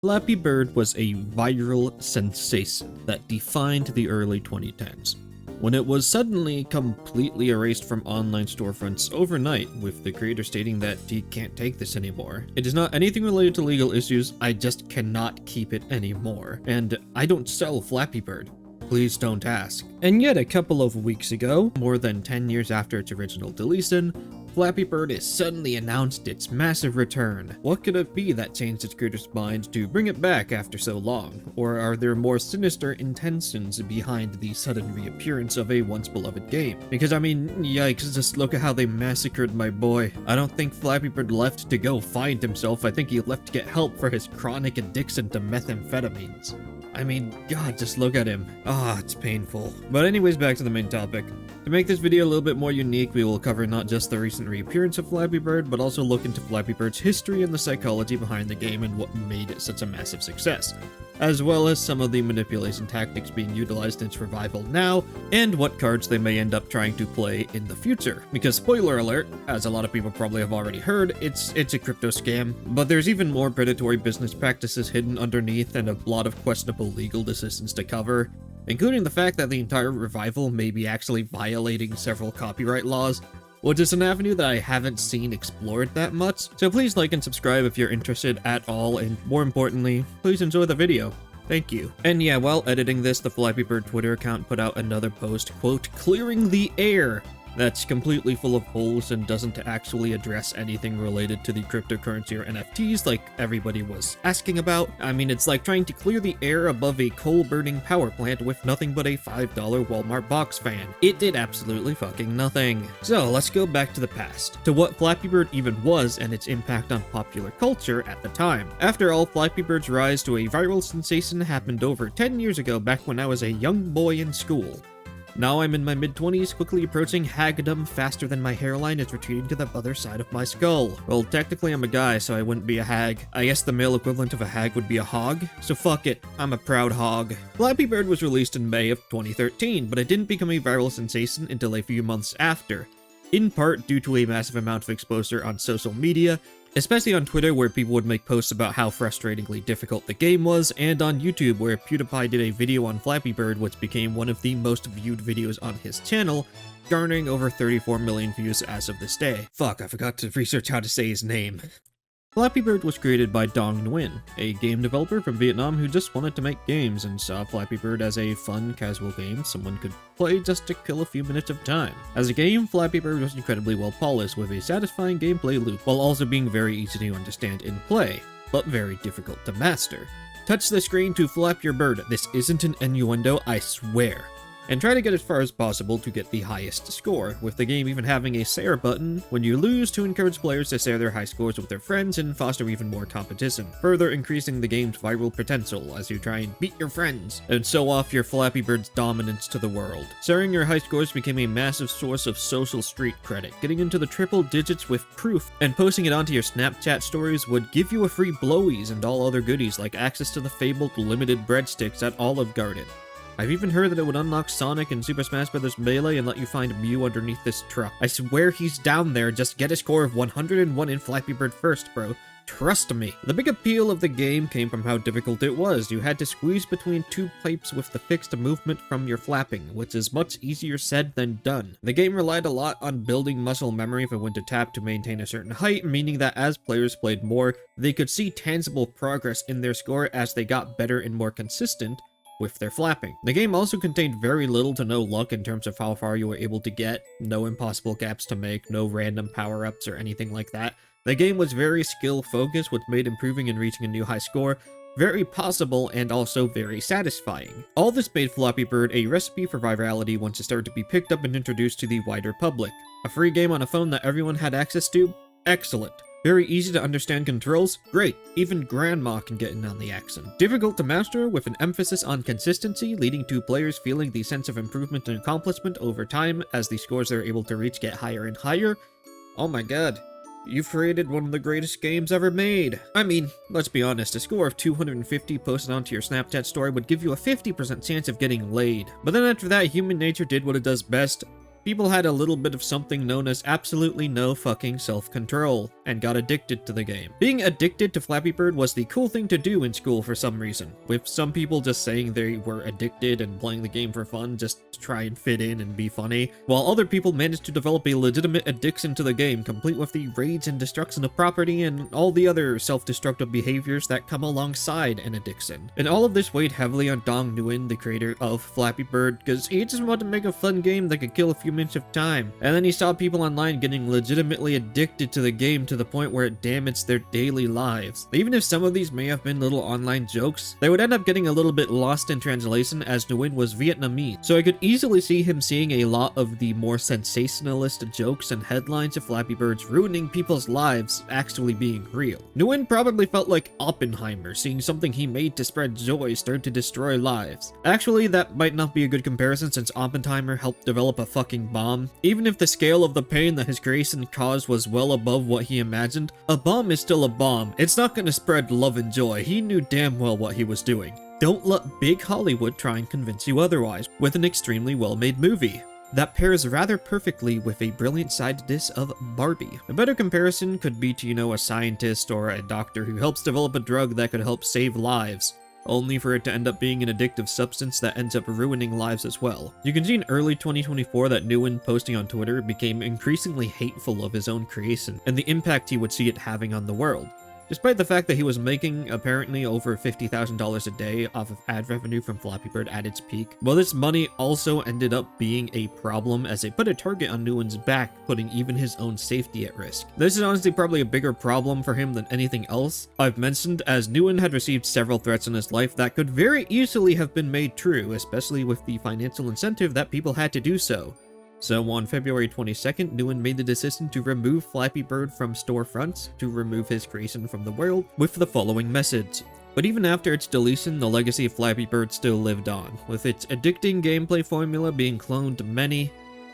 Flappy Bird was a viral sensation that defined the early 2010s, when it was suddenly completely erased from online storefronts overnight, with the creator stating that he can't take this anymore. It is not anything related to legal issues, I just cannot keep it anymore, and I don't sell Flappy Bird. Please don't ask. And yet a couple of weeks ago, more than 10 years after its original deletion, Flappy Bird has suddenly announced its massive return. What could it be that changed its creator's mind to bring it back after so long? Or are there more sinister intentions behind the sudden reappearance of a once beloved game? Because I mean, yikes, just look at how they massacred my boy. I don't think Flappy Bird left to go find himself, I think he left to get help for his chronic addiction to methamphetamines. I mean, God, just look at him. It's painful. But anyways, back to the main topic. To make this video a little bit more unique, we will cover not just the recent reappearance of Flappy Bird, but also look into Flappy Bird's history and the psychology behind the game and what made it such a massive success, as well as some of the manipulation tactics being utilized in its revival now, and what cards they may end up trying to play in the future. Because spoiler alert, as a lot of people probably have already heard, it's a crypto scam, but there's even more predatory business practices hidden underneath and a lot of questionable legal decisions to cover, including the fact that the entire revival may be actually violating several copyright laws, which is an avenue that I haven't seen explored that much. So please like and subscribe if you're interested at all, and more importantly, please enjoy the video. Thank you. And yeah, while editing this, the Flappy Bird Twitter account put out another post, quote, "clearing the air," that's completely full of holes and doesn't actually address anything related to the cryptocurrency or NFTs like everybody was asking about. I mean, it's like trying to clear the air above a coal-burning power plant with nothing but a $5 Walmart box fan. It did absolutely fucking nothing. So let's go back to the past, to what Flappy Bird even was and its impact on popular culture at the time. After all, Flappy Bird's rise to a viral sensation happened over 10 years ago, back when I was a young boy in school. Now I'm in my mid-20s, quickly approaching hagdom faster than my hairline is retreating to the other side of my skull. Well, technically I'm a guy, so I wouldn't be a hag. I guess the male equivalent of a hag would be a hog, so fuck it, I'm a proud hog. Flappy Bird was released in May of 2013, but it didn't become a viral sensation until a few months after, in part due to a massive amount of exposure on social media, especially on Twitter, where people would make posts about how frustratingly difficult the game was, and on YouTube, where PewDiePie did a video on Flappy Bird, which became one of the most viewed videos on his channel, garnering over 34 million views as of this day. Fuck, I forgot to research how to say his name. Flappy Bird was created by Dong Nguyen, a game developer from Vietnam who just wanted to make games and saw Flappy Bird as a fun, casual game someone could play just to kill a few minutes of time. As a game, Flappy Bird was incredibly well polished, with a satisfying gameplay loop, while also being very easy to understand in play, but very difficult to master. Touch the screen to flap your bird. This isn't an innuendo, I swear. And try to get as far as possible to get the highest score, with the game even having a share button when you lose to encourage players to share their high scores with their friends and foster even more competition, further increasing the game's viral potential as you try and beat your friends and show off your Flappy Bird's dominance to the world. Sharing your high scores became a massive source of social street credit, getting into the triple digits with proof, and posting it onto your Snapchat stories would give you a free blowies and all other goodies like access to the fabled limited breadsticks at Olive Garden. I've even heard that it would unlock Sonic and Super Smash Bros. Melee and let you find Mew underneath this truck. I swear he's down there, just get a score of 101 in Flappy Bird first, bro. Trust me. The big appeal of the game came from how difficult it was. You had to squeeze between two pipes with the fixed movement from your flapping, which is much easier said than done. The game relied a lot on building muscle memory for when to tap to maintain a certain height, meaning that as players played more, they could see tangible progress in their score as they got better and more consistent with their flapping. The game also contained very little to no luck in terms of how far you were able to get, no impossible gaps to make, no random power-ups or anything like that. The game was very skill-focused, which made improving and reaching a new high score very possible and also very satisfying. All this made Flappy Bird a recipe for virality once it started to be picked up and introduced to the wider public. A free game on a phone that everyone had access to? Excellent. Very easy to understand controls? Great, even grandma can get in on the action. Difficult to master, with an emphasis on consistency, leading to players feeling the sense of improvement and accomplishment over time as the scores they're able to reach get higher and higher. Oh my god, you've created one of the greatest games ever made. I mean, let's be honest, a score of 250 posted onto your Snapchat story would give you a 50% chance of getting laid. But then after that, human nature did what it does best. people had a little bit of something known as absolutely no fucking self-control, and got addicted to the game. Being addicted to Flappy Bird was the cool thing to do in school for some reason, with some people just saying they were addicted and playing the game for fun just to try and fit in and be funny, while other people managed to develop a legitimate addiction to the game, complete with the raids and destruction of property and all the other self-destructive behaviors that come alongside an addiction. And all of this weighed heavily on Dong Nguyen, the creator of Flappy Bird, because he just wanted to make a fun game that could kill a few minutes of time. And then he saw people online getting legitimately addicted to the game to the point where it damaged their daily lives. Even if some of these may have been little online jokes, they would end up getting a little bit lost in translation as Nguyen was Vietnamese, so I could easily see him seeing a lot of the more sensationalist jokes and headlines of Flappy Birds ruining people's lives actually being real. Nguyen probably felt like Oppenheimer, seeing something he made to spread joy start to destroy lives. Actually, that might not be a good comparison since Oppenheimer helped develop a fucking bomb. Even if the scale of the pain that his creation caused was well above what he imagined, a bomb is still a bomb. It's not gonna spread love and joy. He knew damn well what he was doing. Don't let big Hollywood try and convince you otherwise with an extremely well-made movie that pairs rather perfectly with a brilliant side dish of Barbie. A better comparison could be to, a scientist or a doctor who helps develop a drug that could help save lives, only for it to end up being an addictive substance that ends up ruining lives as well. You can see in early 2024 that Nguyen posting on Twitter became increasingly hateful of his own creation and the impact he would see it having on the world. Despite the fact that he was making apparently over $50,000 a day off of ad revenue from Flappy Bird at its peak, well, this money also ended up being a problem as it put a target on Nguyen's back, putting even his own safety at risk. This is honestly probably a bigger problem for him than anything else I've mentioned, as Nguyen had received several threats in his life that could very easily have been made true, especially with the financial incentive that people had to do so. So on February 22nd, Nguyen made the decision to remove Flappy Bird from storefronts, to remove his creation from the world, with the following message. But even after its deletion, the legacy of Flappy Bird still lived on, with its addicting gameplay formula being cloned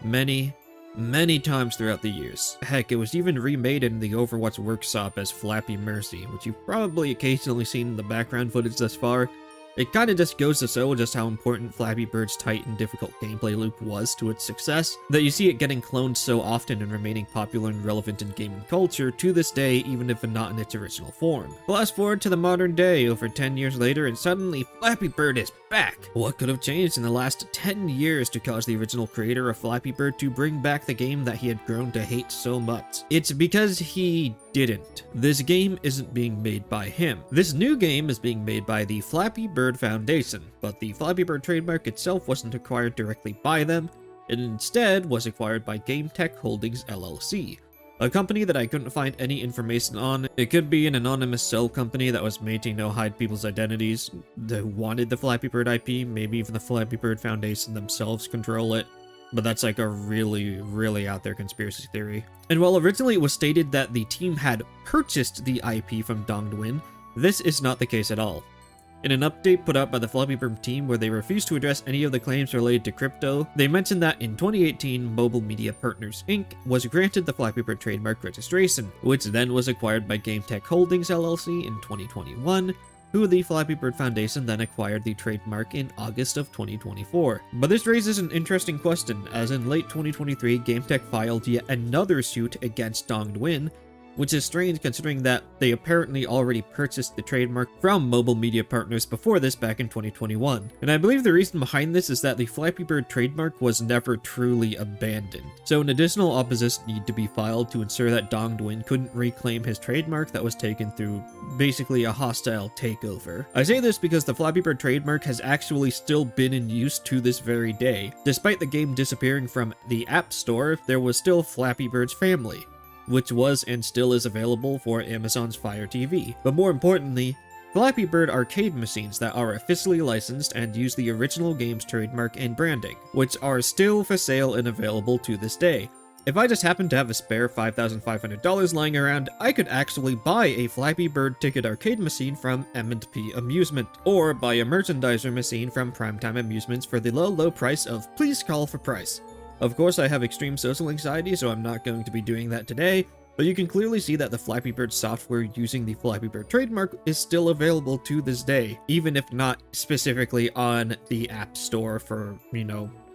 many times throughout the years. Heck, it was even remade in the Overwatch workshop as Flappy Mercy, which you've probably occasionally seen in the background footage thus far. It kinda just goes to show just how important Flappy Bird's tight and difficult gameplay loop was to its success, that you see it getting cloned so often and remaining popular and relevant in gaming culture to this day, even if not in its original form. Flash forward to the modern day, over 10 years later, and suddenly Flappy Bird is back! What could have changed in the last 10 years to cause the original creator of Flappy Bird to bring back the game that he had grown to hate so much? It's because he didn't. This game isn't being made by him. This new game is being made by the Flappy Bird Foundation, but the Flappy Bird trademark itself wasn't acquired directly by them. It instead was acquired by GameTech Holdings LLC, a company that I couldn't find any information on. It could be an anonymous shell company that was made to hide people's identities, who wanted the Flappy Bird IP, maybe even the Flappy Bird Foundation themselves control it. But that's like a really out there conspiracy theory. And while originally it was stated that the team had purchased the IP from Dong Nguyen, this is not the case at all. In an update put out by the Flappy Bird team where they refused to address any of the claims related to crypto, they mentioned that in 2018, Mobile Media Partners Inc. was granted the Flappy Bird trademark registration, which then was acquired by GameTech Holdings LLC in 2021, who the Flappy Bird Foundation then acquired the trademark in August of 2024. But this raises an interesting question, as in late 2023, GameTech filed yet another suit against Dong Nguyen, which is strange considering that they apparently already purchased the trademark from Mobile Media Partners before this back in 2021. And I believe the reason behind this is that the Flappy Bird trademark was never truly abandoned. So an additional opposition need to be filed to ensure that Dong Nguyen couldn't reclaim his trademark that was taken through basically a hostile takeover. I say this because the Flappy Bird trademark has actually still been in use to this very day. Despite the game disappearing from the App Store, there was still Flappy Bird's family, which was and still is available for Amazon's Fire TV. But more importantly, Flappy Bird arcade machines that are officially licensed and use the original game's trademark and branding, which are still for sale and available to this day. If I just happen to have a spare $5,500 lying around, I could actually buy a Flappy Bird ticket arcade machine from M&P Amusement, or buy a merchandiser machine from Primetime Amusements for the low price of please call for price. Of course, I have extreme social anxiety, so I'm not going to be doing that today, but you can clearly see that the Flappy Bird software using the Flappy Bird trademark is still available to this day, even if not specifically on the App Store for,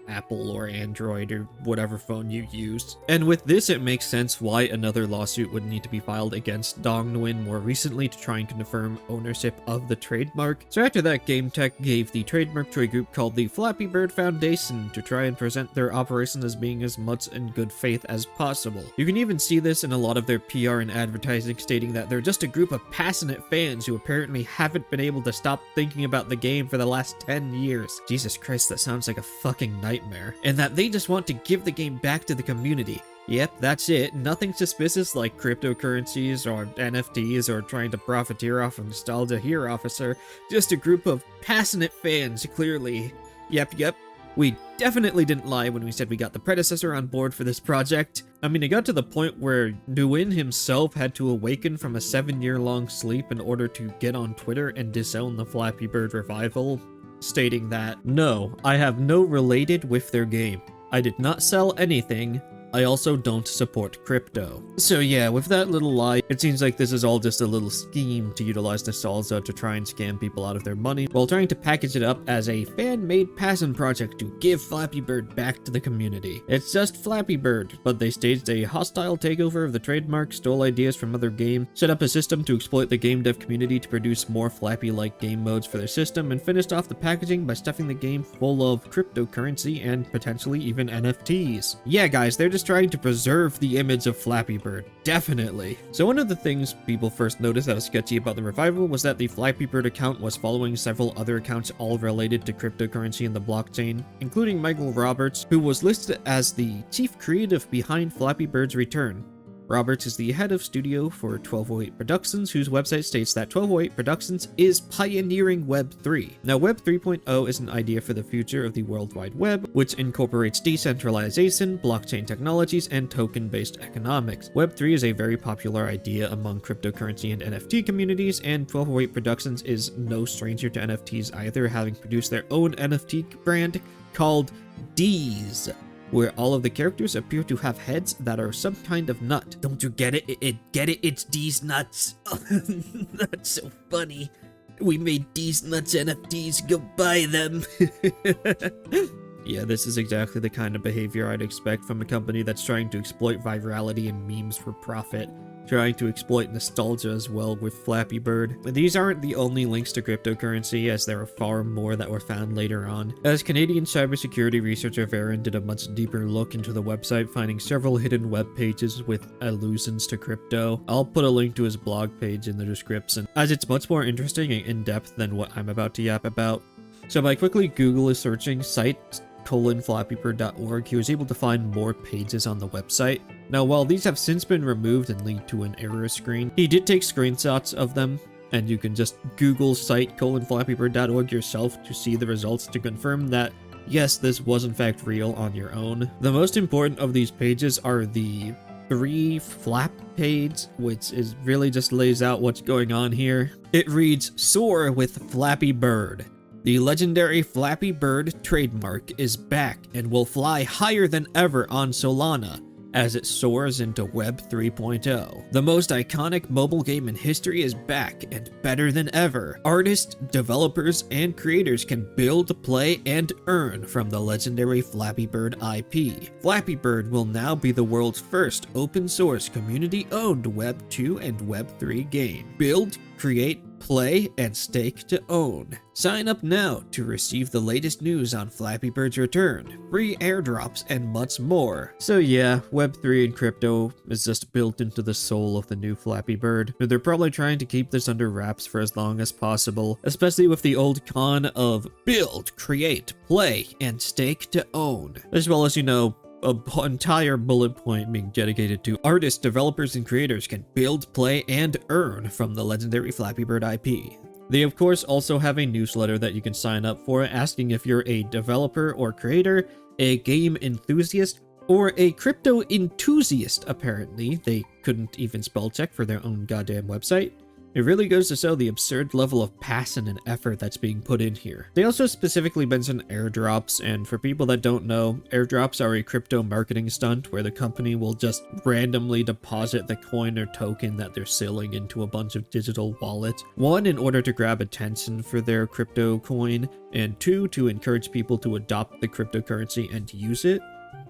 Apple or Android or whatever phone you used. And with this, it makes sense why another lawsuit would need to be filed against Dongwon more recently to try and confirm ownership of the trademark. So after that, Game Tech gave the trademark to a group called the Flappy Bird Foundation to try and present their operation as being as much in good faith as possible. You can even see this in a lot of their PR and advertising, stating that they're just a group of passionate fans who apparently haven't been able to stop thinking about the game for the last 10 years. Jesus Christ, that sounds like a fucking nightmare. And that they just want to give the game back to the community. Yep, that's it. Nothing suspicious like cryptocurrencies or NFTs or trying to profiteer off of nostalgia here, officer. Just a group of passionate fans, clearly. Yep. We definitely didn't lie when we said we got the predecessor on board for this project. I mean, it got to the point where Nguyen himself had to awaken from a 7-year-long sleep in order to get on Twitter and disown the Flappy Bird revival, stating that, "No, I have no related with their game. I did not sell anything. I also don't support crypto." So yeah, with that little lie, it seems like this is all just a little scheme to utilize nostalgia to try and scam people out of their money, while trying to package it up as a fan-made passion project to give Flappy Bird back to the community. It's just Flappy Bird, but they staged a hostile takeover of the trademark, stole ideas from other games, set up a system to exploit the game dev community to produce more Flappy-like game modes for their system, and finished off the packaging by stuffing the game full of cryptocurrency and potentially even NFTs. Yeah guys, they're just trying to preserve the image of Flappy Bird, definitely. So one of the things people first noticed that was sketchy about the revival was that the Flappy Bird account was following several other accounts all related to cryptocurrency and the blockchain, including Michael Roberts, who was listed as the chief creative behind Flappy Bird's return. Roberts is the head of studio for 1208 Productions, whose website states that 1208 Productions is pioneering Web 3. Now, Web 3.0 is an idea for the future of the World Wide Web, which incorporates decentralization, blockchain technologies, and token-based economics. Web 3 is a very popular idea among cryptocurrency and NFT communities, and 1208 Productions is no stranger to NFTs either, having produced their own NFT brand called D's, where all of the characters appear to have heads that are some kind of nut. Don't you get it? Get it? It's D's nuts. That's so funny. We made D's nuts NFTs. Go buy them. Yeah, this is exactly the kind of behavior I'd expect from a company that's trying to exploit virality and memes for profit, trying to exploit nostalgia as well with Flappy Bird. These aren't the only links to cryptocurrency, as there are far more that were found later on, as Canadian cybersecurity researcher Varen did a much deeper look into the website, finding several hidden web pages with allusions to crypto. I'll put a link to his blog page in the description, as it's much more interesting and in-depth than what I'm about to yap about. So by quickly Google searching site:/flappybird.org, he was able to find more pages on the website. Now, while these have since been removed and lead to an error screen, he did take screenshots of them, and you can just Google site:/flappybird.org yourself to see the results to confirm that, yes, this was in fact real on your own. The most important of these pages are the 3 flap page, which is really just lays out what's going on here. It reads, "Soar with Flappy Bird. The legendary Flappy Bird trademark is back and will fly higher than ever on Solana as it soars into Web 3.0. The most iconic mobile game in history is back and better than ever. Artists, developers, and creators can build, play, and earn from the legendary Flappy Bird IP. Flappy Bird will now be the world's first open-source, community-owned Web 2 and Web 3 game. Build, create, play, and stake to own. Sign up now to receive the latest news on Flappy Bird's return, free airdrops, and much more." So yeah, Web3 and crypto is just built into the soul of the new Flappy Bird. They're probably trying to keep this under wraps for as long as possible, especially with the old con of build, create, play, and stake to own. As well as, an entire bullet point being dedicated to artists, developers, and creators can build, play, and earn from the legendary Flappy Bird IP. They of course also have a newsletter that you can sign up for, asking if you're a developer or creator, a game enthusiast, or a crypto enthusiast. Apparently, they couldn't even spell check for their own goddamn website. It really goes to show the absurd level of passion and effort that's being put in here. They also specifically mention airdrops, and for people that don't know, airdrops are a crypto marketing stunt where the company will just randomly deposit the coin or token that they're selling into a bunch of digital wallets. One, in order to grab attention for their crypto coin, and two, to encourage people to adopt the cryptocurrency and use it.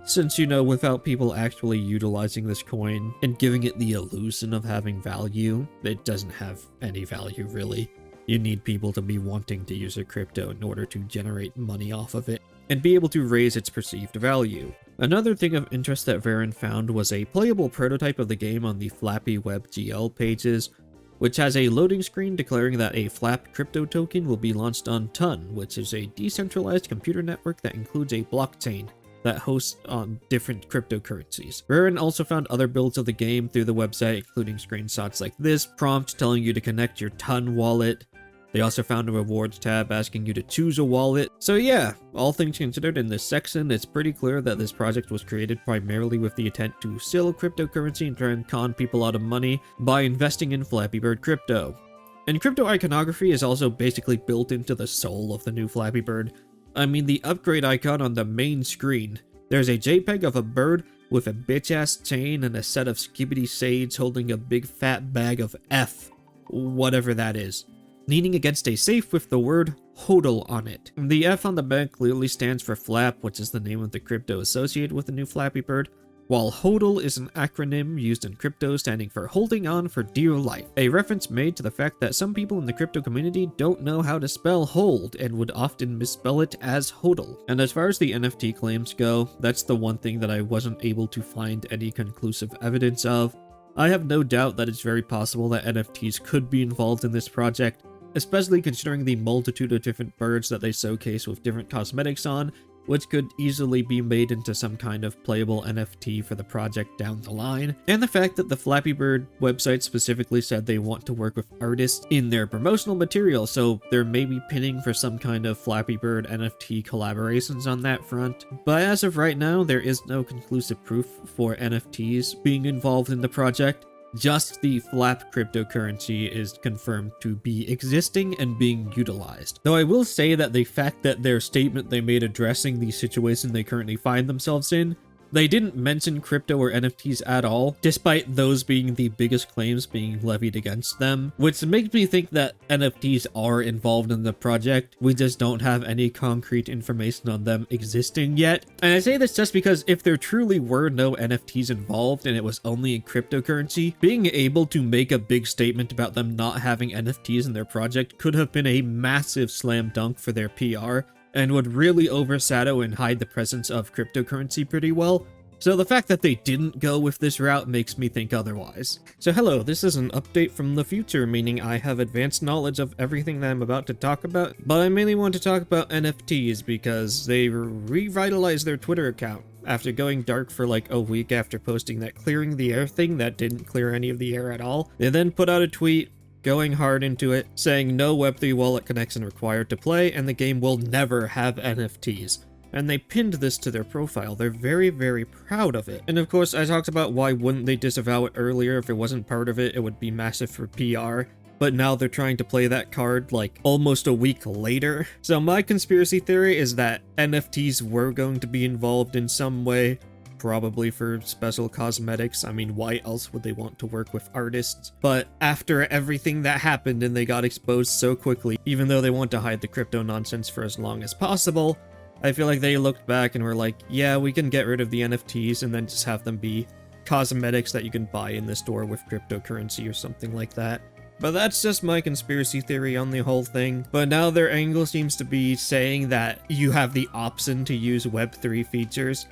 Since, without people actually utilizing this coin and giving it the illusion of having value, it doesn't have any value really. You need people to be wanting to use a crypto in order to generate money off of it and be able to raise its perceived value. Another thing of interest that Varen found was a playable prototype of the game on the Flappy Web GL pages, which has a loading screen declaring that a Flap crypto token will be launched on Ton, which is a decentralized computer network that includes a blockchain that hosts on different cryptocurrencies. Varen also found other builds of the game through the website, including screenshots like this prompt telling you to connect your Ton wallet. They also found a rewards tab asking you to choose a wallet. So yeah, all things considered in this section, it's pretty clear that this project was created primarily with the intent to sell cryptocurrency and try and con people out of money by investing in Flappy Bird crypto. And crypto iconography is also basically built into the soul of the new Flappy Bird. I mean, the upgrade icon on the main screen. There's a JPEG of a bird with a bitch-ass chain and a set of skibbity shades holding a big fat bag of F, whatever that is, leaning against a safe with the word HODL on it. The F on the bag clearly stands for Flap, which is the name of the crypto associated with the new Flappy Bird, while HODL is an acronym used in crypto standing for holding on for dear life, a reference made to the fact that some people in the crypto community don't know how to spell hold and would often misspell it as HODL. And as far as the NFT claims go, that's the one thing that I wasn't able to find any conclusive evidence of. I have no doubt that it's very possible that NFTs could be involved in this project, especially considering the multitude of different birds that they showcase with different cosmetics on, which could easily be made into some kind of playable NFT for the project down the line, and the fact that the Flappy Bird website specifically said they want to work with artists in their promotional material, so they're maybe pinning for some kind of Flappy Bird NFT collaborations on that front. But as of right now, there is no conclusive proof for NFTs being involved in the project. Just the Flap cryptocurrency is confirmed to be existing and being utilized. Though I will say that the fact that their statement they made addressing the situation they currently find themselves in, they didn't mention crypto or NFTs at all, despite those being the biggest claims being levied against them, which makes me think that NFTs are involved in the project. We just don't have any concrete information on them existing yet. And I say this just because if there truly were no NFTs involved and it was only in cryptocurrency, being able to make a big statement about them not having NFTs in their project could have been a massive slam dunk for their PR, and would really overshadow and hide the presence of cryptocurrency pretty well. So the fact that they didn't go with this route makes me think otherwise. So hello, this is an update from the future, meaning I have advanced knowledge of everything that I'm about to talk about, but I mainly want to talk about NFTs because they revitalized their Twitter account after going dark for like a week after posting that clearing the air thing that didn't clear any of the air at all. They then put out a tweet going hard into it, saying no Web3 wallet connection required to play, and the game will never have NFTs. And they pinned this to their profile. They're very, very proud of it. And of course, I talked about why wouldn't they disavow it earlier. If it wasn't part of it, it would be massive for PR. But now they're trying to play that card like almost a week later. So my conspiracy theory is that NFTs were going to be involved in some way, probably for special cosmetics. I mean, why else would they want to work with artists? But after everything that happened and they got exposed so quickly, even though they want to hide the crypto nonsense for as long as possible, I feel like they looked back and were like, yeah, we can get rid of the NFTs and then just have them be cosmetics that you can buy in the store with cryptocurrency or something like that. But that's just my conspiracy theory on the whole thing. But now their angle seems to be saying that you have the option to use Web3 features.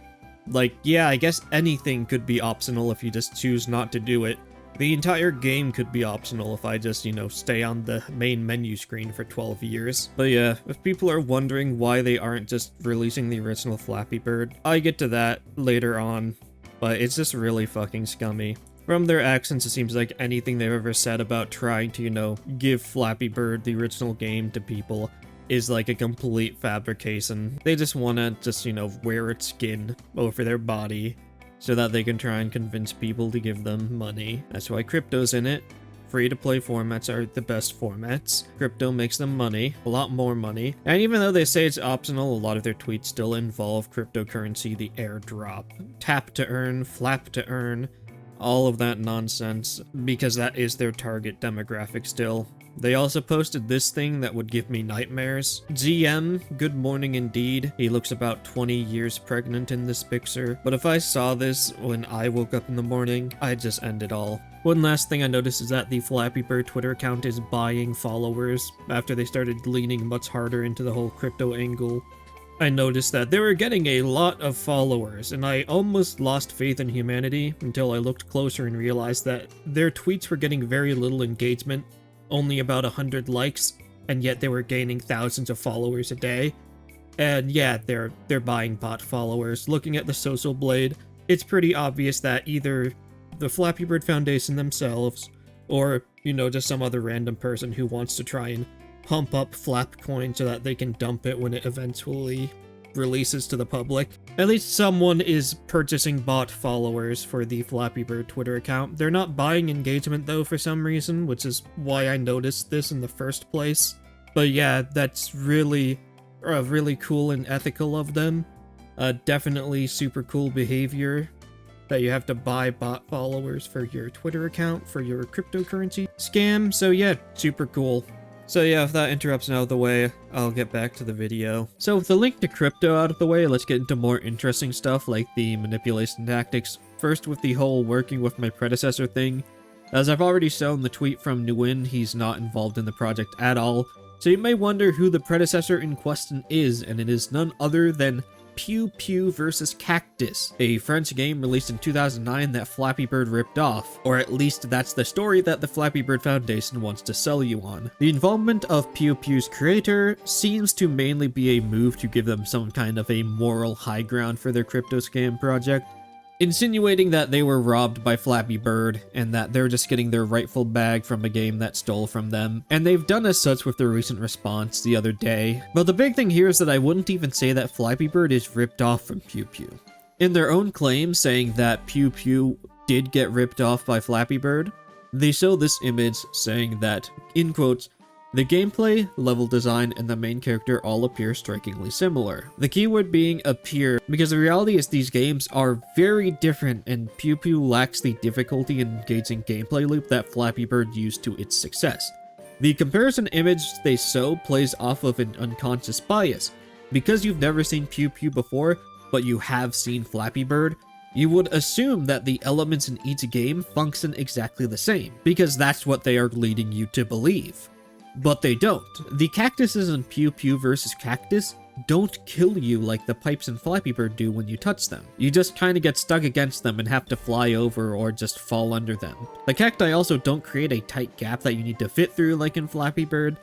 Like, yeah, I guess anything could be optional if you just choose not to do it. The entire game could be optional if I just, stay on the main menu screen for 12 years. But yeah, if people are wondering why they aren't just releasing the original Flappy Bird, I get to that later on, but it's just really fucking scummy. From their actions, it seems like anything they've ever said about trying to, give Flappy Bird, the original game, to people is like a complete fabrication. They just want to wear its skin over their body so that they can try and convince people to give them money. That's why crypto's in it. free-to-play formats are the best formats. Crypto makes them money, a lot more money. And even though they say it's optional, a lot of their tweets still involve cryptocurrency, the airdrop, tap to earn, flap to earn, all of that nonsense, because that is their target demographic still. They also posted this thing that would give me nightmares. GM, good morning indeed. He looks about 20 years pregnant in this picture. But if I saw this when I woke up in the morning, I'd just end it all. One last thing I noticed is that the Flappy Bird Twitter account is buying followers after they started leaning much harder into the whole crypto angle. I noticed that they were getting a lot of followers, and I almost lost faith in humanity until I looked closer and realized that their tweets were getting very little engagement, only about 100 likes, and yet they were gaining thousands of followers a day. And yeah, they're buying bot followers. Looking at the social blade, it's pretty obvious that either the Flappy Bird Foundation themselves, or, you know, just some other random person who wants to try and pump up Flapcoin so that they can dump it when it eventually releases to the public. At least someone is purchasing bot followers for the Flappy Bird Twitter account. They're not buying engagement though for some reason, which is why I noticed this in the first place. But yeah, that's really cool and ethical of them. Definitely super cool behavior that you have to buy bot followers for your Twitter account for your cryptocurrency scam. So yeah, super cool. So yeah, if that interruption out of the way, I'll get back to the video. So with the link to crypto out of the way, let's get into more interesting stuff like the manipulation tactics. First with the whole working with my predecessor thing. As I've already shown the tweet from Nguyen, he's not involved in the project at all. So you may wonder who the predecessor in question is, and it is none other than Pew Pew vs. Cactus, a French game released in 2009 that Flappy Bird ripped off, or at least that's the story that the Flappy Bird Foundation wants to sell you on. The involvement of Pew Pew's creator seems to mainly be a move to give them some kind of a moral high ground for their crypto scam project, insinuating that they were robbed by Flappy Bird and that they're just getting their rightful bag from a game that stole from them. And they've done as such with their recent response the other day. But the big thing here is that I wouldn't even say that Flappy Bird is ripped off from Pew Pew. In their own claim saying that Pew Pew did get ripped off by Flappy Bird, they show this image saying that, in quotes, the gameplay, level design, and the main character all appear strikingly similar. The keyword being appear, because the reality is these games are very different and Pew Pew lacks the difficulty and engaging gameplay loop that Flappy Bird used to its success. The comparison image they show plays off of an unconscious bias. Because you've never seen Pew Pew before, but you have seen Flappy Bird, you would assume that the elements in each game function exactly the same, because that's what they are leading you to believe. But they don't. The cactuses in Pew Pew vs. Cactus don't kill you like the pipes in Flappy Bird do when you touch them. You just kinda get stuck against them and have to fly over or just fall under them. The cacti also don't create a tight gap that you need to fit through like in Flappy Bird.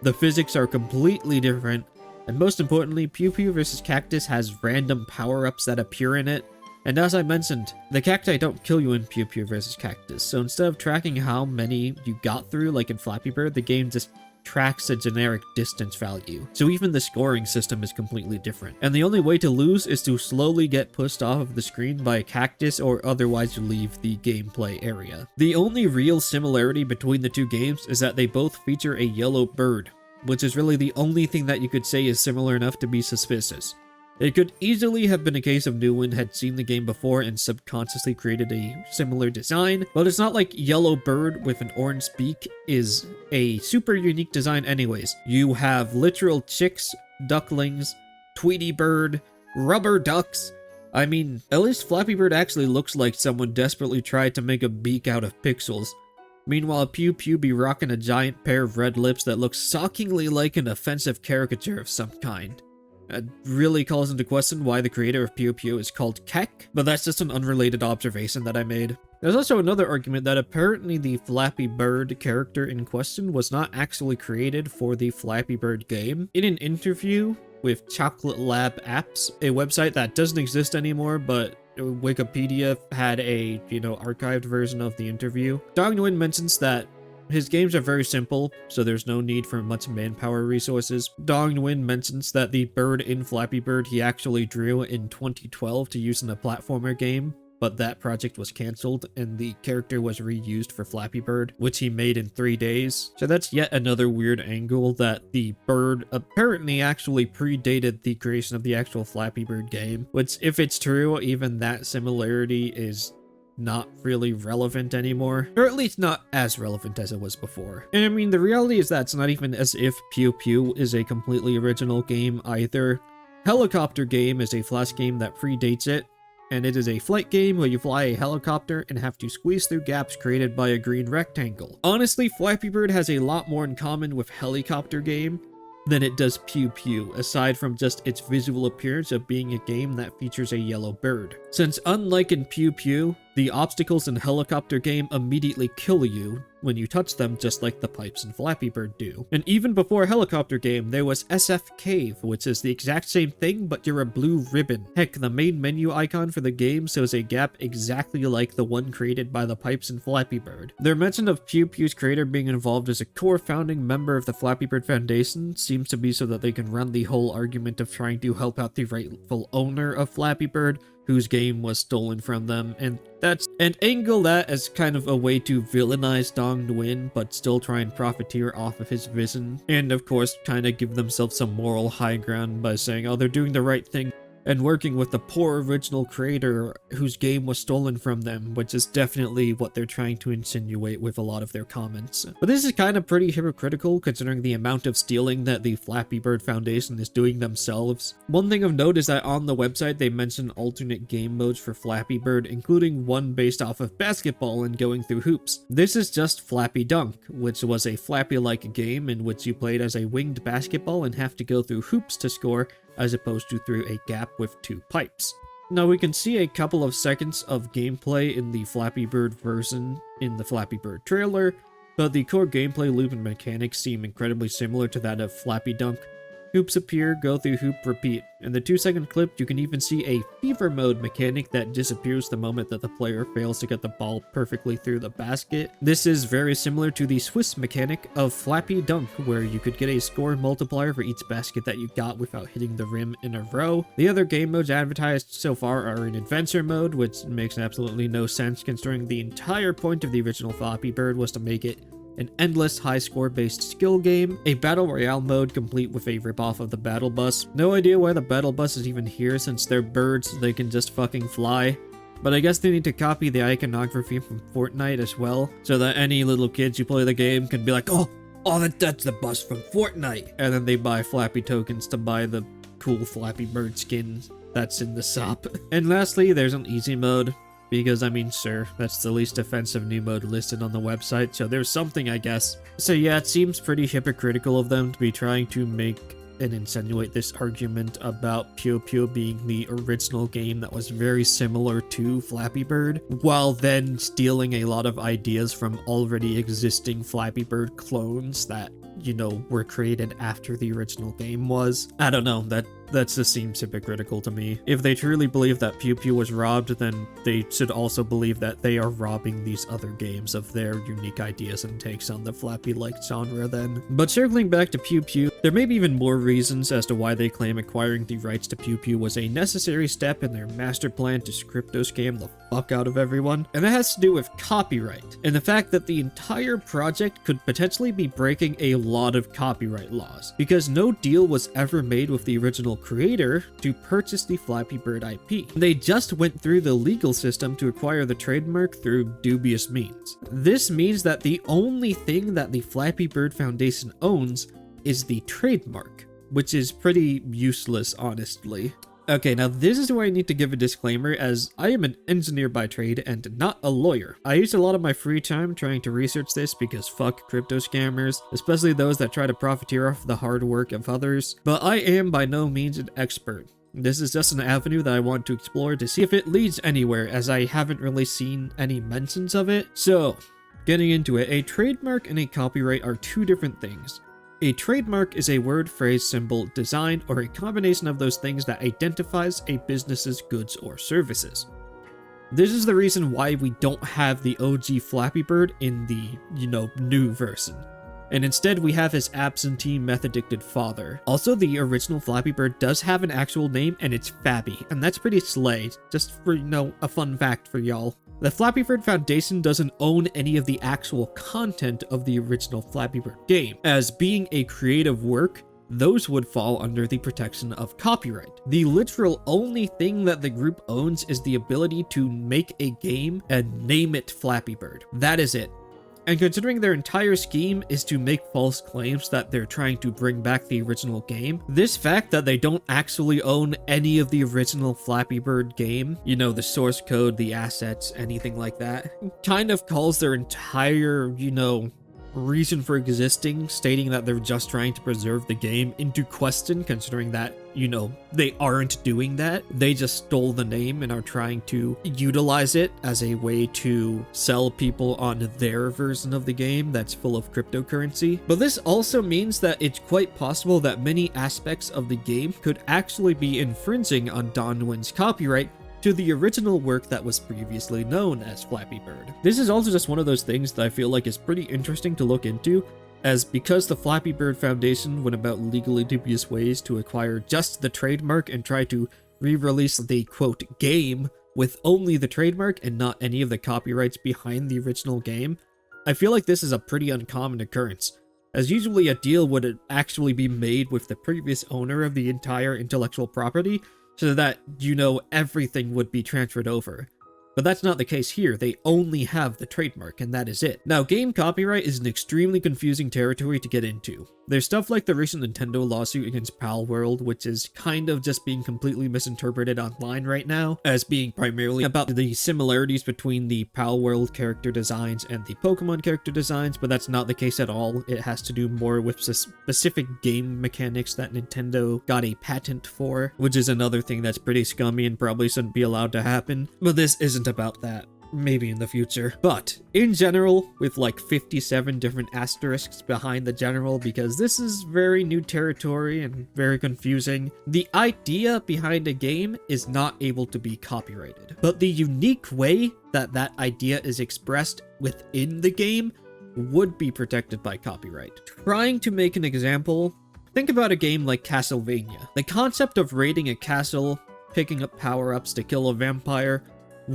The physics are completely different, and most importantly, Pew Pew vs. Cactus has random power-ups that appear in it. And as I mentioned, the cacti don't kill you in Pew Pew vs. Cactus, so instead of tracking how many you got through like in Flappy Bird, the game just tracks a generic distance value. So even the scoring system is completely different. And the only way to lose is to slowly get pushed off of the screen by a cactus or otherwise leave the gameplay area. The only real similarity between the two games is that they both feature a yellow bird, which is really the only thing that you could say is similar enough to be suspicious. It could easily have been a case of Nguyen had seen the game before and subconsciously created a similar design, but it's not like Yellow Bird with an orange beak is a super unique design anyways. You have literal chicks, ducklings, Tweety Bird, rubber ducks. I mean, at least Flappy Bird actually looks like someone desperately tried to make a beak out of pixels. Meanwhile, Pew Pew be rocking a giant pair of red lips that looks shockingly like an offensive caricature of some kind. It really calls into question why the creator of Pew Pew is called Keck, but that's just an unrelated observation that I made. There's also another argument that apparently the Flappy Bird character in question was not actually created for the Flappy Bird game. In an interview with Chocolate Lab Apps, a website that doesn't exist anymore, but Wikipedia had a, archived version of the interview, Dong Nguyen mentions that his games are very simple, so there's no need for much manpower resources. Dong Nguyen mentions that the bird in Flappy Bird he actually drew in 2012 to use in a platformer game, but that project was cancelled and the character was reused for Flappy Bird, which he made in 3 days. So that's yet another weird angle that the bird apparently actually predated the creation of the actual Flappy Bird game, which, if it's true, even that similarity is not really relevant anymore, or at least not as relevant as it was before. And I mean, the reality is that it's not even as if Pew Pew is a completely original game either. Helicopter Game is a Flash game that predates it, and it is a flight game where you fly a helicopter and have to squeeze through gaps created by a green rectangle. Honestly, Flappy Bird has a lot more in common with Helicopter Game than it does Pew Pew, aside from just its visual appearance of being a game that features a yellow bird. Since unlike in Pew Pew, the obstacles in Helicopter Game immediately kill you when you touch them, just like the pipes in Flappy Bird do. And even before Helicopter Game, there was SF Cave, which is the exact same thing, but you're a blue ribbon. Heck, the main menu icon for the game shows a gap exactly like the one created by the pipes in Flappy Bird. Their mention of Pew Pew's creator being involved as a core founding member of the Flappy Bird Foundation seems to be so that they can run the whole argument of trying to help out the rightful owner of Flappy Bird, whose game was stolen from them, and angle that as kind of a way to villainize Dong Nguyen, but still try and profiteer off of his vision, and of course kind of give themselves some moral high ground by saying, oh, they're doing the right thing and working with the poor original creator whose game was stolen from them, which is definitely what they're trying to insinuate with a lot of their comments. But this is kind of pretty hypocritical considering the amount of stealing that the Flappy Bird Foundation is doing themselves. One thing of note is that on the website they mention alternate game modes for Flappy Bird, including one based off of basketball and going through hoops. This is just Flappy Dunk, which was a Flappy-like game in which you played as a winged basketball and have to go through hoops to score, as opposed to through a gap with 2 pipes. Now we can see a couple of seconds of gameplay in the Flappy Bird version in the Flappy Bird trailer, but the core gameplay loop and mechanics seem incredibly similar to that of Flappy Dunk. Hoops appear, go through hoop, repeat. In the 2-second clip, you can even see a fever mode mechanic that disappears the moment that the player fails to get the ball perfectly through the basket. This is very similar to the Swiss mechanic of Flappy Dunk, where you could get a score multiplier for each basket that you got without hitting the rim in a row. The other game modes advertised so far are in Adventure mode, which makes absolutely no sense considering the entire point of the original Flappy Bird was to make it an endless high-score based skill game, a battle royale mode complete with a ripoff of the battle bus. No idea why the battle bus is even here since they're birds, so they can just fucking fly. But I guess they need to copy the iconography from Fortnite as well, so that any little kids who play the game can be like, oh, that's the bus from Fortnite! And then they buy Flappy tokens to buy the cool Flappy Bird skins that's in the shop. And lastly, there's an easy mode. Because, I mean, sure, that's the least offensive new mode listed on the website, so there's something, I guess. So yeah, it seems pretty hypocritical of them to be trying to make and insinuate this argument about Pew Pew being the original game that was very similar to Flappy Bird, while then stealing a lot of ideas from already existing Flappy Bird clones that, you know, were created after the original game was. I don't know, that just seems hypocritical to me. If they truly believe that Pew Pew was robbed, then they should also believe that they are robbing these other games of their unique ideas and takes on the Flappy-like genre then. But circling back to Pew Pew, there may be even more reasons as to why they claim acquiring the rights to Pew Pew was a necessary step in their master plan to crypto scam the fuck out of everyone, and that has to do with copyright, and the fact that the entire project could potentially be breaking a lot of copyright laws, because no deal was ever made with the original creator to purchase the Flappy Bird IP. They just went through the legal system to acquire the trademark through dubious means. This means that the only thing that the Flappy Bird Foundation owns is the trademark, which is pretty useless, honestly. Okay, now this is where I need to give a disclaimer, as I am an engineer by trade and not a lawyer. I use a lot of my free time trying to research this because fuck crypto scammers, especially those that try to profiteer off the hard work of others, but I am by no means an expert. This is just an avenue that I want to explore to see if it leads anywhere, as I haven't really seen any mentions of it. So, getting into it, a trademark and a copyright are two different things. A trademark is a word, phrase, symbol, design, or a combination of those things that identifies a business's goods or services. This is the reason why we don't have the OG Flappy Bird in the, new version. and instead we have his absentee meth-addicted father. Also, the original Flappy Bird does have an actual name, and it's Fabby, and that's pretty slay, just for, a fun fact for y'all. The Flappy Bird Foundation doesn't own any of the actual content of the original Flappy Bird game, as being a creative work, those would fall under the protection of copyright. The literal only thing that the group owns is the ability to make a game and name it Flappy Bird. That is it. And considering their entire scheme is to make false claims that they're trying to bring back the original game, this fact that they don't actually own any of the original Flappy Bird game, the source code, the assets, anything like that, kind of calls their entire, reason for existing, stating that they're just trying to preserve the game, into question, considering that, they aren't doing that. They just stole the name and are trying to utilize it as a way to sell people on their version of the game that's full of cryptocurrency. But this also means that it's quite possible that many aspects of the game could actually be infringing on Don Nguyen's copyright to the original work that was previously known as Flappy Bird. This is also just one of those things that I feel like is pretty interesting to look into, as because the Flappy Bird Foundation went about legally dubious ways to acquire just the trademark and try to re-release the quote game with only the trademark and not any of the copyrights behind the original game, I feel like this is a pretty uncommon occurrence, as usually a deal would actually be made with the previous owner of the entire intellectual property, so that, everything would be transferred over. But that's not the case here. They only have the trademark, and that is it. Now, game copyright is an extremely confusing territory to get into. There's stuff like the recent Nintendo lawsuit against Palworld, which is kind of just being completely misinterpreted online right now, as being primarily about the similarities between the Palworld character designs and the Pokemon character designs, but that's not the case at all. It has to do more with specific game mechanics that Nintendo got a patent for, which is another thing that's pretty scummy and probably shouldn't be allowed to happen. But this isn't about that. Maybe in the future. But in general, with like 57 different asterisks behind the general, because this is very new territory and very confusing, the idea behind a game is not able to be copyrighted. But the unique way that that idea is expressed within the game would be protected by copyright. Trying to make an example, think about a game like Castlevania. The concept of raiding a castle, picking up power-ups to kill a vampire,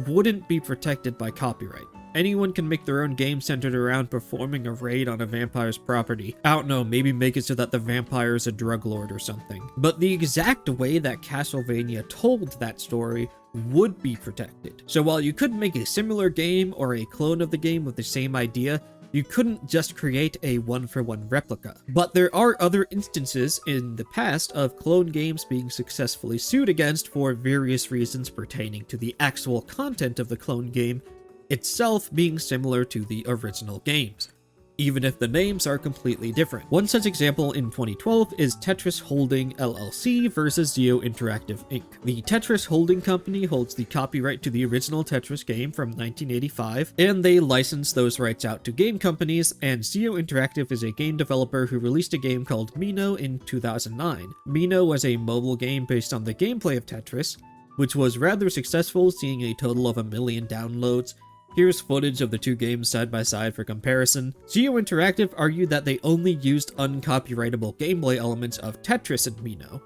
wouldn't be protected by copyright. Anyone can make their own game centered around performing a raid on a vampire's property. I don't know, maybe make it so that the vampire is a drug lord or something. But the exact way that Castlevania told that story would be protected. So while you could make a similar game or a clone of the game with the same idea, you couldn't just create a one-for-one replica. But there are other instances in the past of clone games being successfully sued against for various reasons pertaining to the actual content of the clone game itself being similar to the original games, even if the names are completely different. One such example in 2012 is Tetris Holding LLC versus Zeo Interactive Inc. The Tetris Holding Company holds the copyright to the original Tetris game from 1985, and they license those rights out to game companies, and Zeo Interactive is a game developer who released a game called Mino in 2009. Mino was a mobile game based on the gameplay of Tetris, which was rather successful, seeing a total of 1 million downloads. Here's footage of the two games side by side for comparison. Zeo Interactive argued that they only used uncopyrightable gameplay elements of Tetris in Mino,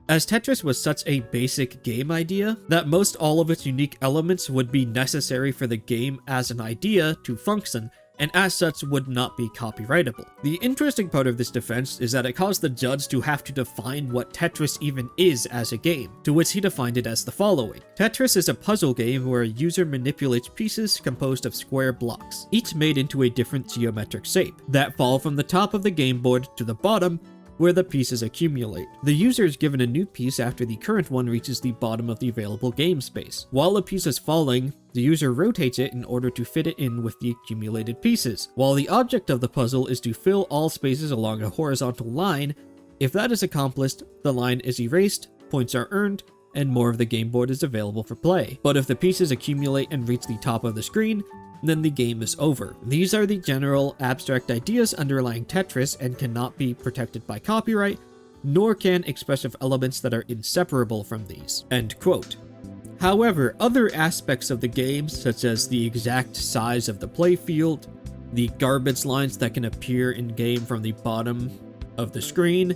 as Tetris was such a basic game idea that most all of its unique elements would be necessary for the game as an idea to function, and as such would not be copyrightable. The interesting part of this defense is that it caused the judge to have to define what Tetris even is as a game, to which he defined it as the following. Tetris is a puzzle game where a user manipulates pieces composed of square blocks, each made into a different geometric shape, that fall from the top of the game board to the bottom, where the pieces accumulate. The user is given a new piece after the current one reaches the bottom of the available game space. While the piece is falling, the user rotates it in order to fit it in with the accumulated pieces. While the object of the puzzle is to fill all spaces along a horizontal line, if that is accomplished, the line is erased, points are earned, and more of the game board is available for play. But if the pieces accumulate and reach the top of the screen, then the game is over. These are the general abstract ideas underlying Tetris and cannot be protected by copyright, nor can expressive elements that are inseparable from these." End quote. However, other aspects of the game, such as the exact size of the playfield, the garbage lines that can appear in-game from the bottom of the screen,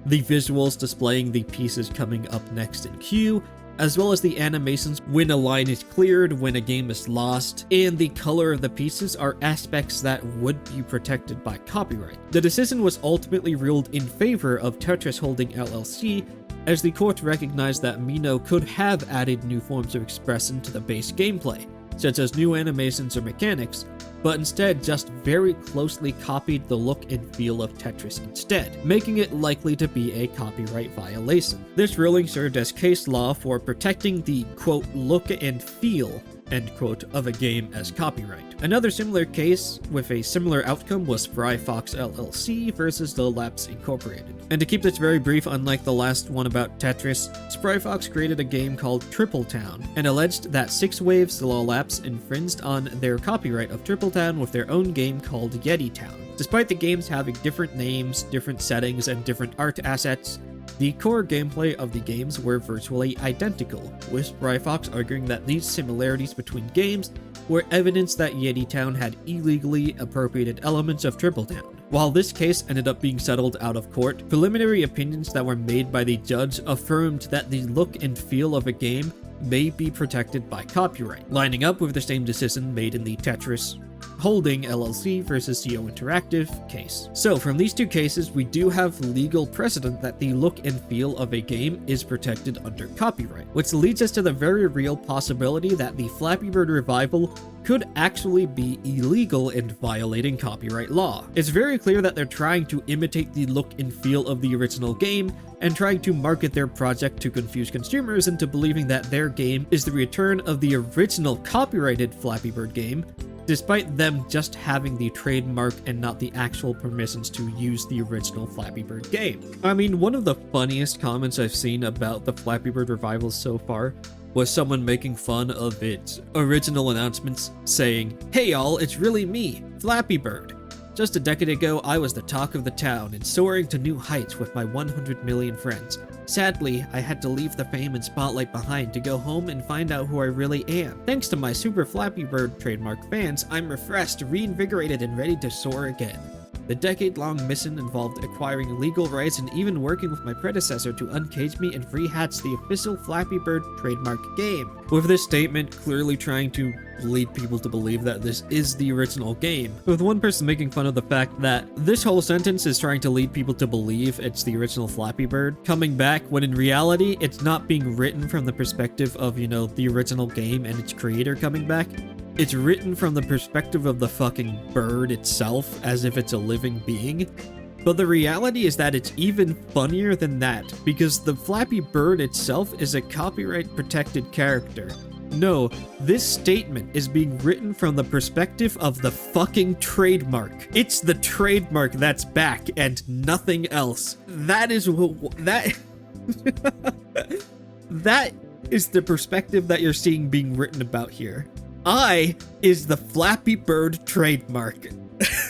the visuals displaying the pieces coming up next in queue, as well as the animations when a line is cleared, when a game is lost, and the color of the pieces are aspects that would be protected by copyright. The decision was ultimately ruled in favor of Tetris Holding LLC, as the court recognized that Mino could have added new forms of expression to the base gameplay, such as new animations or mechanics, but instead just very closely copied the look and feel of Tetris instead, making it likely to be a copyright violation. This ruling served as case law for protecting the, quote, look and feel, end quote, of a game as copyright. Another similar case with a similar outcome was Spry Fox LLC versus The Lapse Incorporated. And to keep this very brief, unlike the last one about Tetris, Spry Fox created a game called Triple Town and alleged that Six Waves The Lapse infringed on their copyright of Triple Town with their own game called Yeti Town. Despite the games having different names, different settings, and different art assets, the core gameplay of the games were virtually identical, with Spry Fox arguing that these similarities between games were evidence that Yeti Town had illegally appropriated elements of Triple Town. While this case ended up being settled out of court, preliminary opinions that were made by the judge affirmed that the look and feel of a game may be protected by copyright, lining up with the same decision made in the Tetris Holding LLC versus CO Interactive case. So from these two cases, we do have legal precedent that the look and feel of a game is protected under copyright, which leads us to the very real possibility that the Flappy Bird revival could actually be illegal and violating copyright law. It's very clear that they're trying to imitate the look and feel of the original game and trying to market their project to confuse consumers into believing that their game is the return of the original copyrighted Flappy Bird game, despite them just having the trademark and not the actual permissions to use the original Flappy Bird game. I mean, one of the funniest comments I've seen about the Flappy Bird revival so far was someone making fun of its original announcements, saying, "Hey y'all, it's really me, Flappy Bird. Just a decade ago, I was the talk of the town and soaring to new heights with my 100 million friends. Sadly, I had to leave the fame and spotlight behind to go home and find out who I really am. Thanks to my super Flappy Bird trademark fans, I'm refreshed, reinvigorated, and ready to soar again. The decade-long mission involved acquiring legal rights and even working with my predecessor to uncage me and rehatch the official Flappy Bird trademark game." With this statement clearly trying to lead people to believe that this is the original game, with one person making fun of the fact that this whole sentence is trying to lead people to believe it's the original Flappy Bird coming back, when in reality it's not being written from the perspective of, you know, the original game and its creator coming back. It's written from the perspective of the fucking bird itself, as if it's a living being. But the reality is that it's even funnier than that, because the Flappy Bird itself is a copyright protected character. No, this statement is being written from the perspective of the fucking trademark. It's the trademark that's back and nothing else. That is that that is the perspective that you're seeing being written about here. I is the Flappy Bird trademark.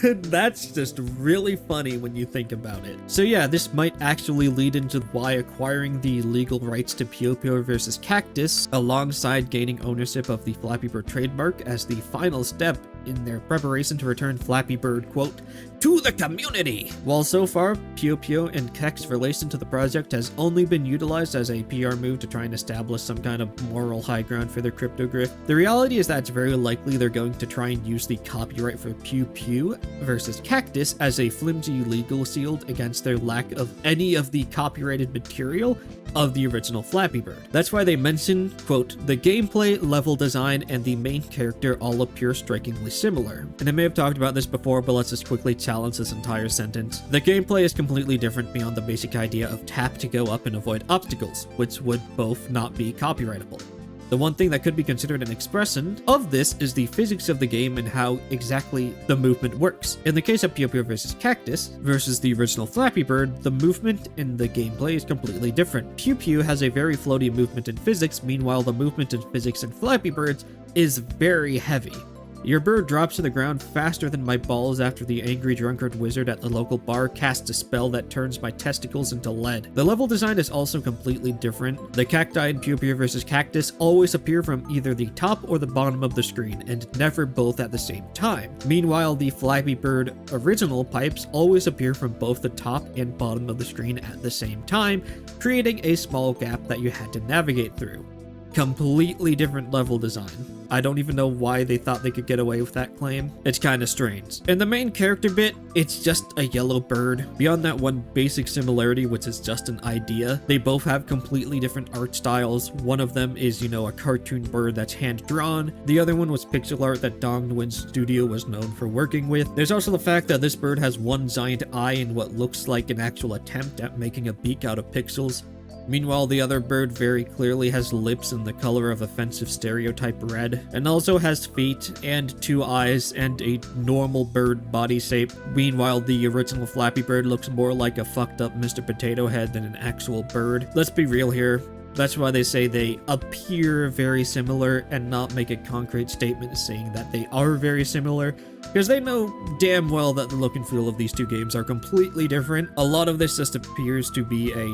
That's just really funny when you think about it. So yeah, this might actually lead into why acquiring the legal rights to Puyo Puyo vs. Cactus alongside gaining ownership of the Flappy Bird trademark as the final step in their preparation to return Flappy Bird, quote, to the community. While so far, Puyo Puyo and Kek's relation to the project has only been utilized as a PR move to try and establish some kind of moral high ground for their cryptogrift, the reality is that it's very likely they're going to try and use the copyright for Puyo Puyo versus Cactus as a flimsy legal shield against their lack of any of the copyrighted material of the original Flappy Bird. That's why they mention, quote, the gameplay, level design, and the main character all appear strikingly similar. And I may have talked about this before, but let's just quickly challenge this entire sentence. The gameplay is completely different beyond the basic idea of tap to go up and avoid obstacles, which would both not be copyrightable. The one thing that could be considered an expression of this is the physics of the game and how exactly the movement works. In the case of Puyo Puyo vs. Cactus versus the original Flappy Bird, the movement in the gameplay is completely different. Puyo Puyo has a very floaty movement in physics, meanwhile the movement in physics in Flappy Birds is very heavy. Your bird drops to the ground faster than my balls after the angry drunkard wizard at the local bar casts a spell that turns my testicles into lead. The level design is also completely different. The cacti in Pew Pew vs. Cactus always appear from either the top or the bottom of the screen, and never both at the same time. Meanwhile, the Flappy Bird original pipes always appear from both the top and bottom of the screen at the same time, creating a small gap that you had to navigate through. Completely different level design. I don't even know why they thought they could get away with that claim. It's kinda strange. In the main character bit, it's just a yellow bird. Beyond that one basic similarity, which is just an idea, they both have completely different art styles. One of them is, a cartoon bird that's hand-drawn. The other one was pixel art that Dong Nguyen's studio was known for working with. There's also the fact that this bird has one giant eye in what looks like an actual attempt at making a beak out of pixels. Meanwhile, the other bird very clearly has lips in the color of offensive stereotype red, and also has feet and 2 eyes and a normal bird body shape. Meanwhile, the original Flappy Bird looks more like a fucked up Mr. Potato Head than an actual bird. Let's be real here. That's why they say they appear very similar and not make a concrete statement saying that they are very similar, because they know damn well that the look and feel of these two games are completely different. A lot of this just appears to be a,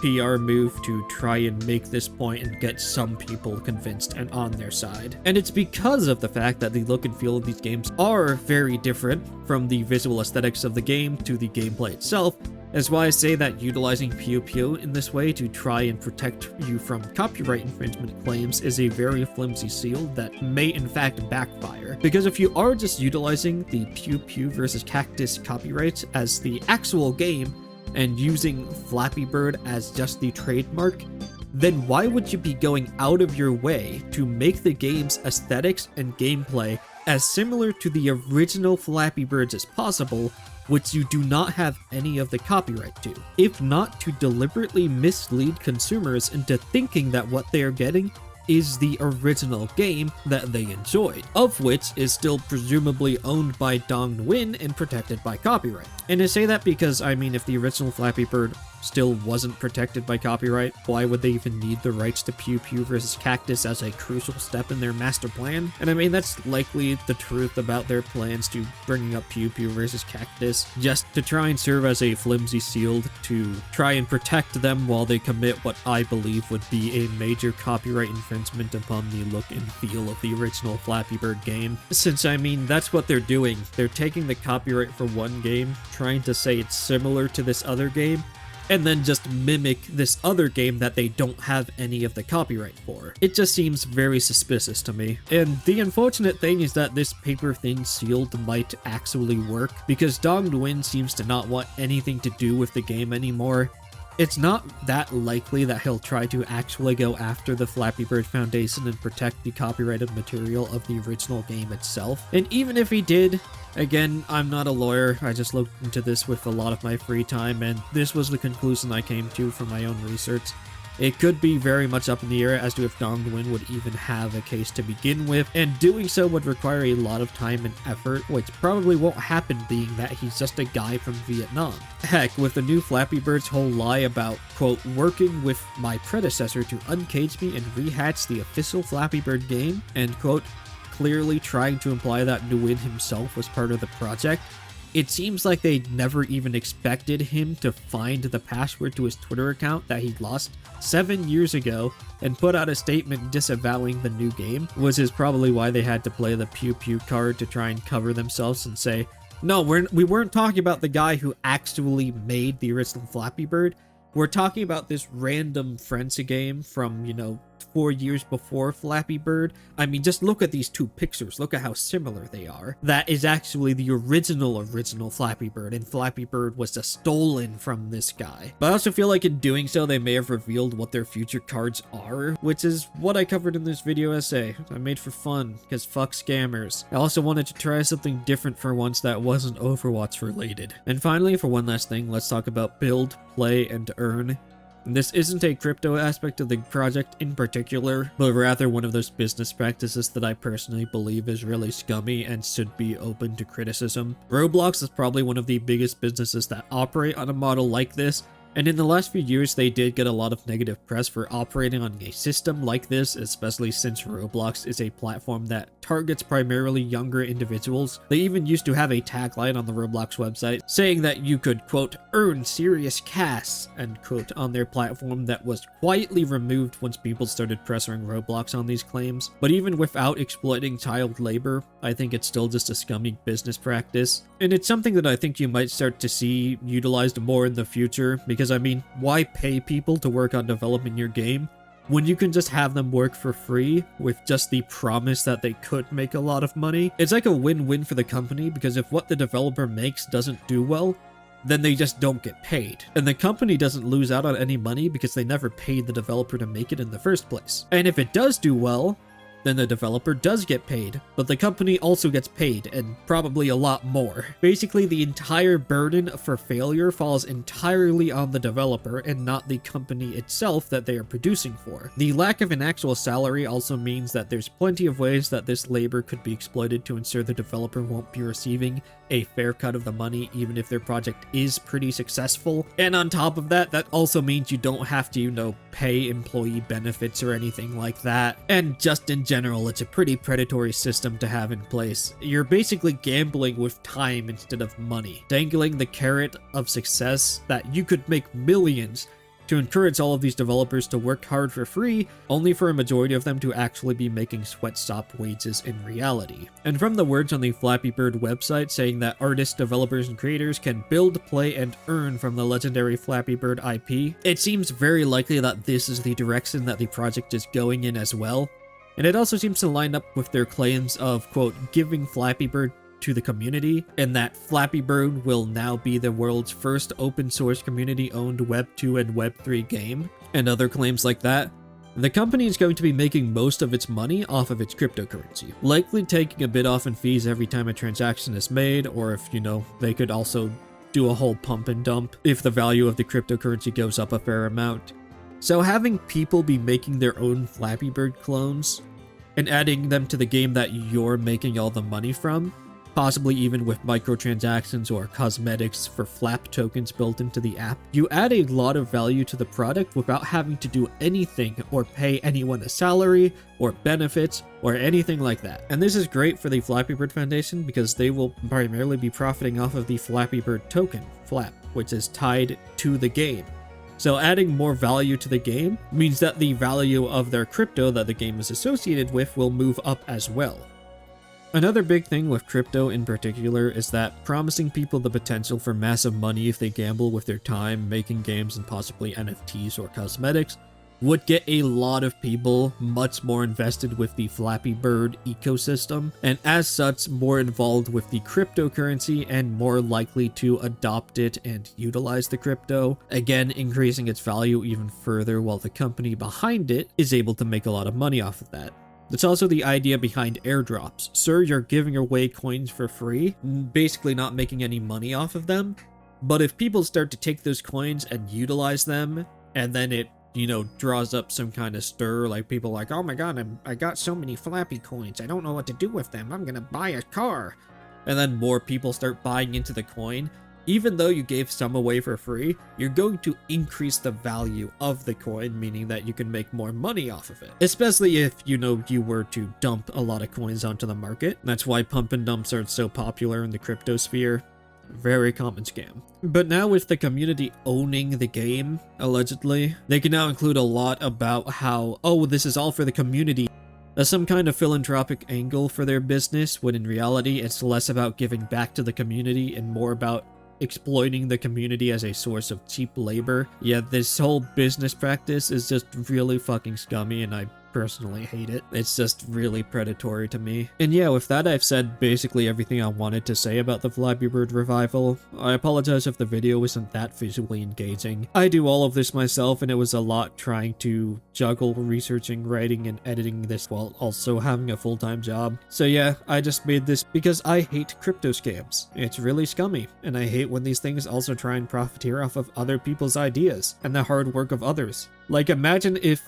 PR move to try and make this point and get some people convinced and on their side. And it's because of the fact that the look and feel of these games are very different, from the visual aesthetics of the game to the gameplay itself. That's why I say that utilizing Pew Pew in this way to try and protect you from copyright infringement claims is a very flimsy seal that may in fact backfire. Because if you are just utilizing the Pew Pew vs. Cactus copyrights as the actual game and using Flappy Bird as just the trademark, then why would you be going out of your way to make the game's aesthetics and gameplay as similar to the original Flappy Birds as possible, which you do not have any of the copyright to, if not to deliberately mislead consumers into thinking that what they are getting is the original game that they enjoyed, of which is still presumably owned by Dong Nguyen and protected by copyright. And I say that because, if the original Flappy Bird still wasn't protected by copyright, why would they even need the rights to Pew Pew vs. Cactus as a crucial step in their master plan? And that's likely the truth about their plans to bringing up Pew Pew vs. Cactus, just to try and serve as a flimsy shield to try and protect them while they commit what I believe would be a major copyright infringement upon the look and feel of the original Flappy Bird game. Since, that's what they're doing. They're taking the copyright for one game, trying to say it's similar to this other game, and then just mimic this other game that they don't have any of the copyright for. It just seems very suspicious to me. And the unfortunate thing is that this paper-thin shield might actually work, because Dong Nguyen seems to not want anything to do with the game anymore. It's not that likely that he'll try to actually go after the Flappy Bird Foundation and protect the copyrighted material of the original game itself. And even if he did, again, I'm not a lawyer, I just looked into this with a lot of my free time, and this was the conclusion I came to from my own research. It could be very much up in the air as to if Dong Nguyen would even have a case to begin with, and doing so would require a lot of time and effort, which probably won't happen being that he's just a guy from Vietnam. Heck, with the new Flappy Bird's whole lie about, quote, working with my predecessor to uncage me and rehatch the official Flappy Bird game, end quote, clearly trying to imply that Nguyen himself was part of the project, it seems like they never even expected him to find the password to his Twitter account that he lost 7 years ago and put out a statement disavowing the new game, which is probably why they had to play the Pew Pew card to try and cover themselves and say, no, we weren't talking about the guy who actually made the original Flappy Bird. We're talking about this random Frenzy game from, 4 years before Flappy Bird. Just look at these two pictures. Look at how similar they are. That is actually the original Flappy Bird, and Flappy Bird was just stolen from this guy. But I also feel like in doing so, they may have revealed what their future cards are, which is what I covered in this video essay. I made for fun, because fuck scammers. I also wanted to try something different for once that wasn't Overwatch related. And finally, for one last thing, let's talk about build, play, and earn. And this isn't a crypto aspect of the project in particular, but rather one of those business practices that I personally believe is really scummy and should be open to criticism. Roblox is probably one of the biggest businesses that operate on a model like this, And in the last few years, they did get a lot of negative press for operating on a system like this, especially since Roblox is a platform that targets primarily younger individuals. They even used to have a tagline on the Roblox website saying that you could, quote, earn serious cash, end quote, on their platform that was quietly removed once people started pressuring Roblox on these claims. But even without exploiting child labor, I think it's still just a scummy business practice. And it's something that I think you might start to see utilized more in the future, because I mean, why pay people to work on developing your game when you can just have them work for free with just the promise that they could make a lot of money? It's like a win-win for the company, because if what the developer makes doesn't do well, then they just don't get paid. And the company doesn't lose out on any money because they never paid the developer to make it in the first place. And if it does do well, then the developer does get paid, but the company also gets paid, and probably a lot more. Basically, the entire burden for failure falls entirely on the developer and not the company itself that they are producing for. The lack of an actual salary also means that there's plenty of ways that this labor could be exploited to ensure the developer won't be receiving a fair cut of the money, even if their project is pretty successful. And on top of that, that also means you don't have to, pay employee benefits or anything like that. And just in general, it's a pretty predatory system to have in place. You're basically gambling with time instead of money, dangling the carrot of success that you could make millions to encourage all of these developers to work hard for free, only for a majority of them to actually be making sweatshop wages in reality. And from the words on the Flappy Bird website saying that artists, developers, and creators can build, play, and earn from the legendary Flappy Bird IP, it seems very likely that this is the direction that the project is going in as well. And it also seems to line up with their claims of, quote, giving Flappy Bird to the community, and that Flappy Bird will now be the world's first open source community owned Web 2 and Web 3 game, and other claims like that. The company is going to be making most of its money off of its cryptocurrency, likely taking a bit off in fees every time a transaction is made, or if, they could also do a whole pump and dump if the value of the cryptocurrency goes up a fair amount. So having people be making their own Flappy Bird clones and adding them to the game that you're making all the money from, possibly even with microtransactions or cosmetics for Flap tokens built into the app, you add a lot of value to the product without having to do anything or pay anyone a salary or benefits or anything like that. And this is great for the Flappy Bird Foundation because they will primarily be profiting off of the Flappy Bird token, Flap, which is tied to the game. So adding more value to the game means that the value of their crypto that the game is associated with will move up as well. Another big thing with crypto in particular is that promising people the potential for massive money if they gamble with their time making games and possibly NFTs or cosmetics would get a lot of people much more invested with the Flappy Bird ecosystem, and as such more involved with the cryptocurrency and more likely to adopt it and utilize the crypto, again increasing its value even further while the company behind it is able to make a lot of money off of that. That's also the idea behind airdrops. Sir, you're giving away coins for free, basically not making any money off of them, but if people start to take those coins and utilize them, and then it draws up some kind of stir, like people like, oh my god, I got so many Flappy coins, I don't know what to do with them, I'm gonna buy a car. And then more people start buying into the coin. Even though you gave some away for free, you're going to increase the value of the coin, meaning that you can make more money off of it. Especially if, you were to dump a lot of coins onto the market. That's why pump and dumps are so popular in the crypto sphere. Very common scam. But now with the community owning the game, allegedly, they can now include a lot about how, oh, this is all for the community, as some kind of philanthropic angle for their business, when in reality it's less about giving back to the community and more about exploiting the community as a source of cheap labor. Yeah, this whole business practice is just really fucking scummy, and I personally hate it. It's just really predatory to me. And yeah, with that I've said basically everything I wanted to say about the Flappy Bird revival. I apologize if the video isn't that visually engaging. I do all of this myself, and it was a lot trying to juggle researching, writing, and editing this while also having a full-time job. So yeah, I just made this because I hate crypto scams. It's really scummy, and I hate when these things also try and profiteer off of other people's ideas and the hard work of others. Like, imagine if,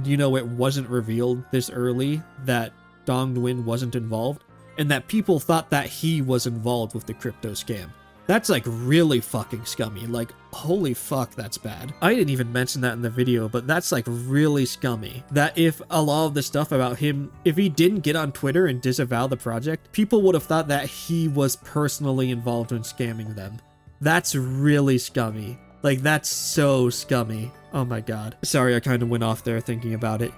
it wasn't revealed this early that Dong Nguyen wasn't involved, and that people thought that he was involved with the crypto scam. That's like really fucking scummy. Like, holy fuck, that's bad. I didn't even mention that in the video, but that's like really scummy. That if a lot of the stuff about him, if he didn't get on Twitter and disavow the project, people would have thought that he was personally involved in scamming them. That's really scummy. Like, that's so scummy. Oh my god. Sorry, I kind of went off there thinking about it.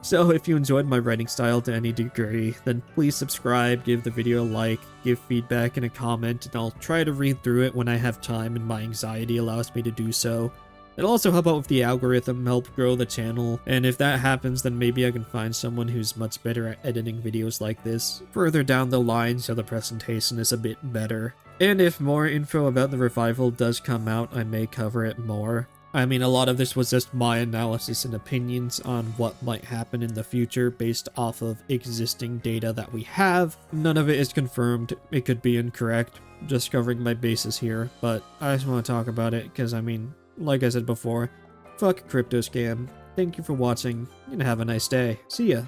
So if you enjoyed my writing style to any degree, then please subscribe, give the video a like, give feedback in a comment, and I'll try to read through it when I have time and my anxiety allows me to do so. It'll also help out with the algorithm, help grow the channel, and if that happens, then maybe I can find someone who's much better at editing videos like this further down the line so the presentation is a bit better. And if more info about the revival does come out, I may cover it more. I mean, a lot of this was just my analysis and opinions on what might happen in the future based off of existing data that we have. None of it is confirmed. It could be incorrect. Just covering my bases here, but I just want to talk about it because, I mean, like I said before, fuck crypto scam. Thank you for watching, and have a nice day. See ya.